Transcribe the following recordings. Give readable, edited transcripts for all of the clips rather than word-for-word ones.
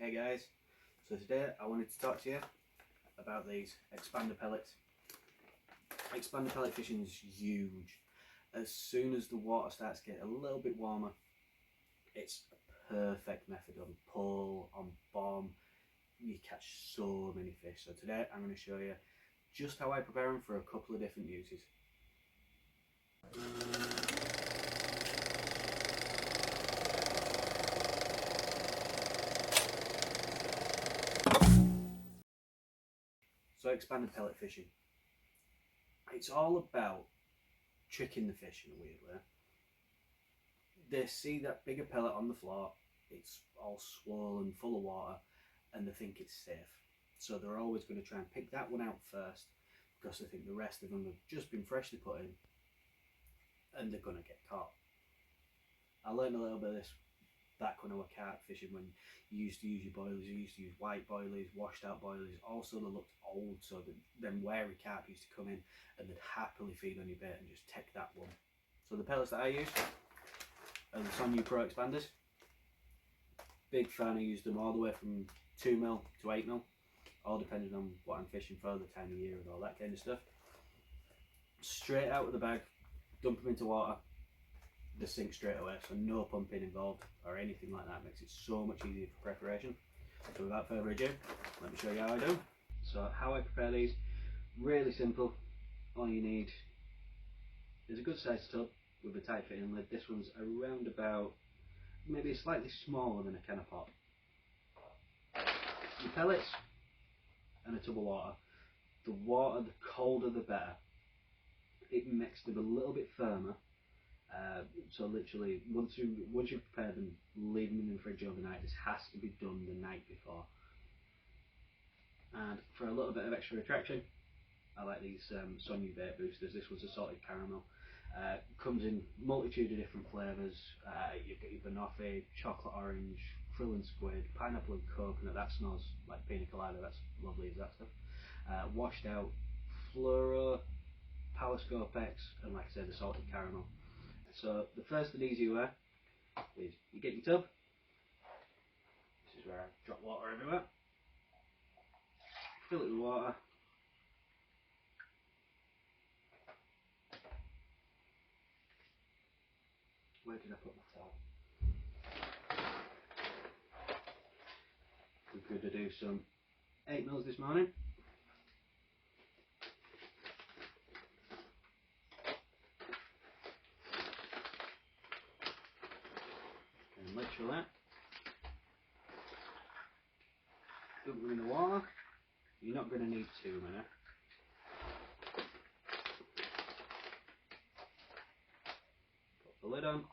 Hey guys, so today I wanted to talk to you about these expander pellets. Expander pellet fishing is huge. As soon as the water starts getting a little bit warmer, it's a perfect method on pull, on bomb. You catch so many fish. So today I'm going to show you just how I prepare them for a couple of different uses. So expanded pellet fishing. It's all about tricking the fish in a weird way. They see that bigger pellet on the floor, it's all swollen, full of water, and they think it's safe. So they're always going to try and pick that one out first because they think the rest of them have just been freshly put in and they're going to get caught. I learned a little bit of this back when I was carp fishing, when you used to use your boilies. You used to use white boilies, washed out boilies. Also they looked old, so them wary carp used to come in and they'd happily feed on your bait and just take that one. So the pellets that I use are the Sonya Pro expanders. Big fan, I use them all the way from 2mm to 8mm, all depending on what I'm fishing for, the time of year and all that kind of stuff. Straight out of the bag, dump them into water, they sink straight away, so no pumping involved or anything like that. Makes it so much easier for preparation. So without further ado, let me show you how I do. So how I prepare these, really simple. All you need is a good sized tub with a tight fitting lid. This one's around about, maybe slightly smaller than a can of pot. Your pellets and a tub of water. The water, the colder the better. It makes them a little bit firmer. So literally, once you've prepared them, leave them in the fridge overnight. This has to be done the night before. And for a little bit of extra attraction, I like these Sonya bait boosters. This one's a salted caramel. Comes in multitude of different flavours. You've got your banoffee, chocolate orange, krill and squid, pineapple and coconut. That smells like pina colada. That's lovely as that stuff. Washed out fluoro, Power Scope X, and like I said, the salted caramel. So the first and easy way is you get your tub. This is where I drop water everywhere. Fill it with water. Where did I put my towel? We're going to do some 8mm this morning. And literally dump them in the water. You're not going to need too many. Put the lid on.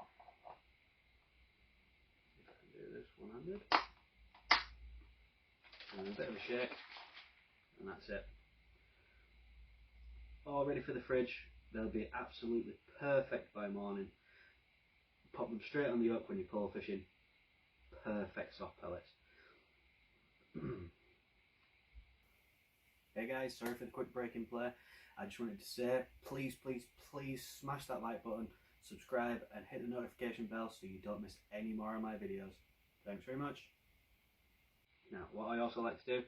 If I can do this one-handed. And a bit of a shake, and that's it. All ready for the fridge. They'll be absolutely perfect by morning. Pop them straight on the hook when you're pole fishing. Perfect soft pellets. Hey guys, sorry for the quick break in play. I just wanted to say, please smash that like button, subscribe and hit the notification bell so you don't miss any more of my videos. Thanks very much. Now, what I also like to do,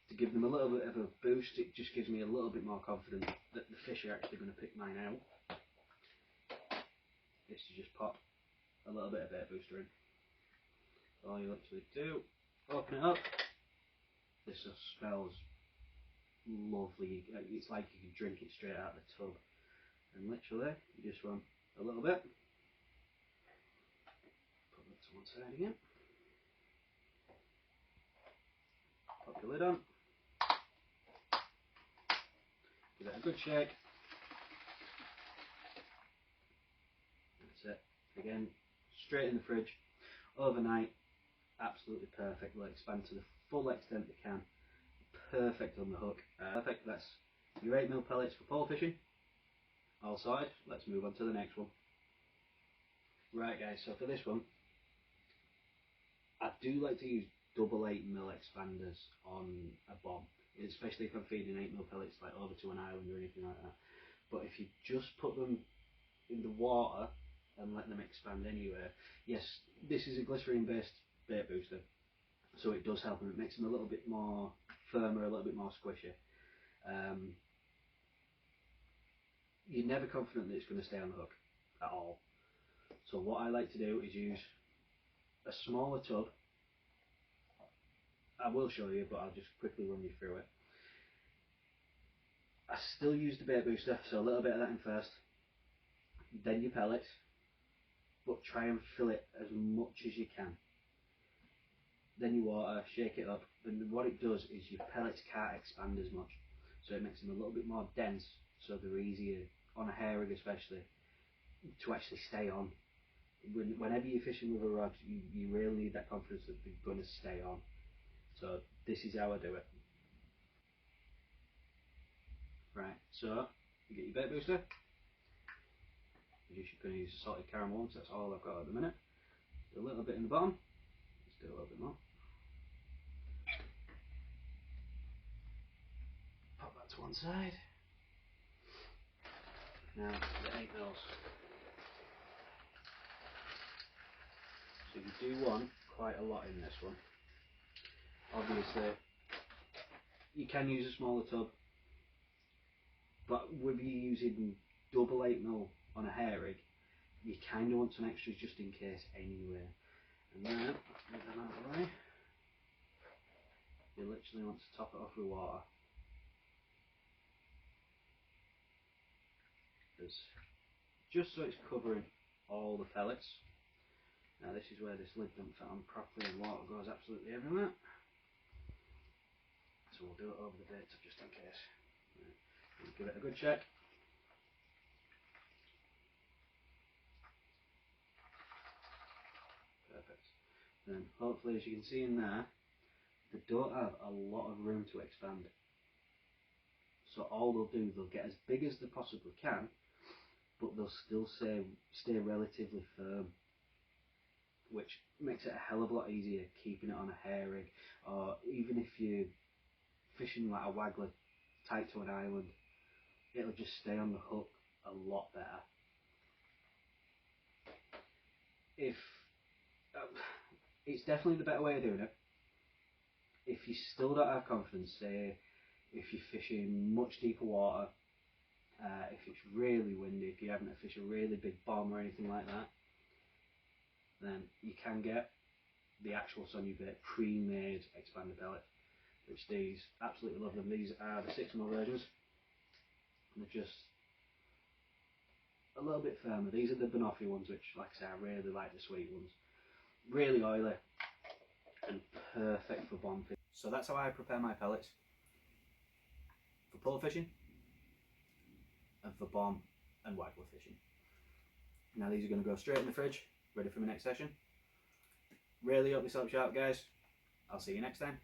to give them a little bit of a boost, it just gives me a little bit more confidence that the fish are actually going to pick mine out, is to just pop a little bit of bait booster in. So all you literally do, open it up. This just smells lovely. It's like you can drink it straight out of the tub. And literally, you just want a little bit. Put that to one side again. Pop your lid on. Give it a good shake. That's it. Again, straight in the fridge. Overnight, absolutely perfect. Will expand to the full extent they can. Perfect on the hook. Perfect. That's your 8mm pellets for pole fishing. All sorted. Let's move on to the next one. Right guys, so for this one, I do like to use double 8mm expanders on a bomb, especially if I'm feeding 8mm pellets like over to an island or anything like that. But if you just put them in the water and let them expand anywhere, yes, this is a glycerine based bait booster, so it does help them. It makes them a little bit more firmer, a little bit more squishy. You're never confident that it's going to stay on the hook at all. So what I like to do is use a smaller tub. I will show you, but I'll just quickly run you through it. I still use the bait booster, so a little bit of that in first, then your pellets, but try and fill it as much as you can. Then your water, shake it up, and what it does is your pellets can't expand as much, so it makes them a little bit more dense, so they're easier, on a hair rig especially, to actually stay on. Whenever you're fishing with a rod, you really need that confidence that they're going to stay on. So this is how I do it. Right, so you get your bait booster. You're just going to use a salted caramel one, so that's all I've got at the minute. Do a little bit in the bottom. Let's do a little bit more. Pop that to one side. Now the 8 mils. So you do want quite a lot in this one. Obviously, you can use a smaller tub, but with you using double 8 mil on a hair rig, you kind of want some extras just in case anyway. And then, get them out of the way. You literally want to top it off with water. Just so it's covering all the pellets. Now this is where this lid don't fit on properly and water goes absolutely everywhere. So we'll do it over the bait just in case. Right. We'll give it a good check. Perfect. Then hopefully, as you can see in there, they don't have a lot of room to expand. So all they'll do, they'll get as big as they possibly can, but they'll still stay relatively firm, which makes it a hell of a lot easier keeping it on a hair rig, or even if you're fishing like a waggler tight to an island, it'll just stay on the hook a lot better. If it's definitely the better way of doing it. If you still don't have confidence, say if you're fishing much deeper water, if it's really windy, if you're having to fish a really big bomb or anything like that, then you can get the actual Sonya Bait pre-made expander pellet, which these, absolutely love them. These are the 6 mil versions. They're just a little bit firmer. These are the banoffee ones, which, like I say, I really like the sweet ones. Really oily and perfect for bomb fishing. So that's how I prepare my pellets for pole fishing and for bomb and waggler fishing. Now these are going to go straight in the fridge, ready for my next session. Really hope this helps you out, guys. I'll see you next time.